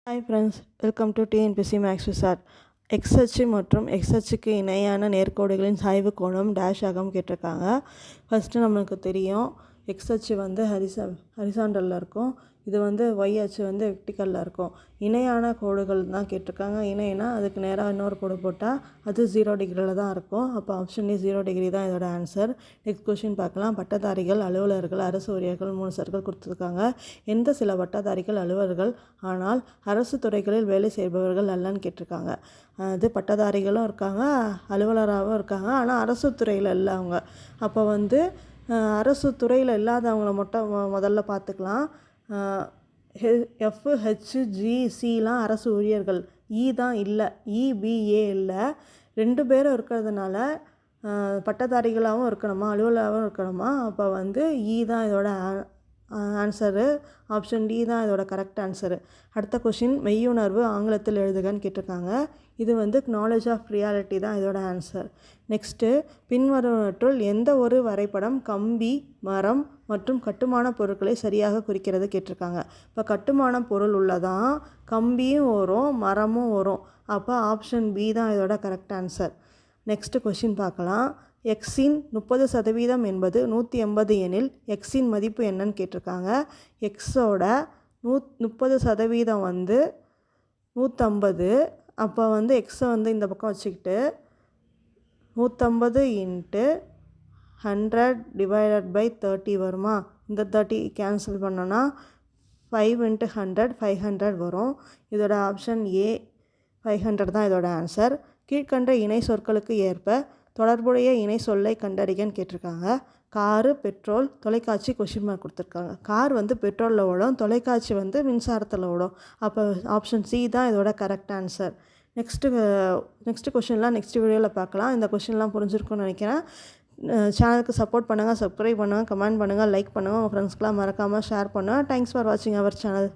Hi friends, welcome to TNPSC maths wizard. X அச்சு மற்றும் X அச்சுக்கு இணையான நேர்கோடுகளின் சாய்வு கோணம் டேஷ் ஆகம் கேட்டிருக்காங்க. ஃபஸ்ட்டு நம்மளுக்கு தெரியும், எக்ஸ் அச்சு வந்து ஹரிசாண்டலில் இருக்கும், இது வந்து ஒய் அச்சு வந்து வெர்டிக்கலில் இருக்கும். இணையான கோடுகள் தான் கேட்டிருக்காங்க. இணைனா அதுக்கு நேராக இன்னொரு கோடு போட்டால் அது 0 டிகிரியில் தான் இருக்கும். அப்போ ஆப்ஷன் ஏ 0 டிகிரி தான் இதோட ஆன்சர். நெக்ஸ்ட் கொஷின் பார்க்கலாம். பட்டதாரிகள், அலுவலர்கள், அரசு ஊழியர்கள் 3 சர்க்கிள் கொடுத்துருக்காங்க. எந்த சில பட்டதாரிகள் அலுவலர்கள் ஆனால் அரசு துறைகளில் வேலை செய்பவர்கள் அல்லன்னு கேட்டிருக்காங்க. அது பட்டதாரிகளும் இருக்காங்க, அலுவலராகவும் இருக்காங்க, ஆனால் அரசு துறையில் இல்லை அவங்க. அப்போ வந்து அரசு துறையில் இல்லாதவங்கள மட்டும் முதல்ல பார்த்துக்கலாம். எஃப்ஹெச்ஜிசிலாம் அரசு ஊழியர்கள். தான் இல்லை, இபிஏ இல்லை. 2 பேரும் இருக்கிறதுனால பட்டதாரிகளாகவும் இருக்கணுமா அலுவலராகவும் இருக்கணுமா. அப்போ வந்து தான் இதோட ஆன்சரு. ஆப்ஷன் டி தான் இதோட கரெக்ட் ஆன்சரு. அடுத்த கொஷின், மெய்யுணர்வு ஆங்கிலத்தில் எழுதுகன்னு கேட்டிருக்காங்க. இது வந்து நாலேஜ் ஆஃப் ரியாலிட்டி தான் இதோட ஆன்சர். நெக்ஸ்ட்டு, பின்வருவற்றுள் எந்த ஒரு வரைபடம் கம்பி, மரம் மற்றும் கட்டுமான பொருட்களை சரியாக குறிக்கிறது கேட்டிருக்காங்க. இப்போ கட்டுமான பொருள் உள்ளதான், கம்பியும் வரும், மரமும் வரும். அப்போ ஆப்ஷன் பி தான் இதோட கரெக்ட் ஆன்சர். நெக்ஸ்ட்டு கொஷின் பார்க்கலாம். எக்ஸின் 30% என்பது 180 எனில் எக்ஸின் மதிப்பு என்னன்னு கேட்டிருக்காங்க. எக்ஸோட 30% வந்து 150. அப்போ வந்து எக்ஸை வந்து இந்த பக்கம் வச்சுக்கிட்டு 150 × 100 / 30 வருமா. இந்த 30 கேன்சல் பண்ணோன்னா 5 × 100 500 வரும். இதோட ஆப்ஷன் ஏ 500 தான் இதோட ஆன்சர். கீழ்கண்ட இணை சொற்களுக்கு ஏற்ப தொடர்புடைய இணை சொல்லை கண்டறிகன்னு கேட்டிருக்காங்க. காரு, பெட்ரோல், தொலைக்காட்சி கொஷின் மார்க் கொடுத்துருக்காங்க. கார் வந்து பெட்ரோலில் ஓடும், தொலைக்காட்சி வந்து மின்சாரத்தில் ஓடும். அப்போ ஆப்ஷன் சி தான் இதோட கரெக்ட் ஆன்சர். நெக்ஸ்ட்டு கொஷின்லாம் நெக்ஸ்ட் வீடியோவில் பார்க்கலாம். இந்த கொஷின்லாம் புரிஞ்சிருக்கும்னு நினைக்கிறேன். சேனலுக்கு சப்போர்ட் பண்ணுங்கள், சப்ஸ்கிரைப் பண்ணுங்கள், கமெண்ட் பண்ணுங்கள், லைக் பண்ணுங்கள், உங்கள் ஃப்ரெண்ட்ஸ்க்கெலாம் மறக்காமல் ஷேர் பண்ணுங்கள். தேங்க்ஸ் ஃபார் வாட்சிங் அவர் சேனல்.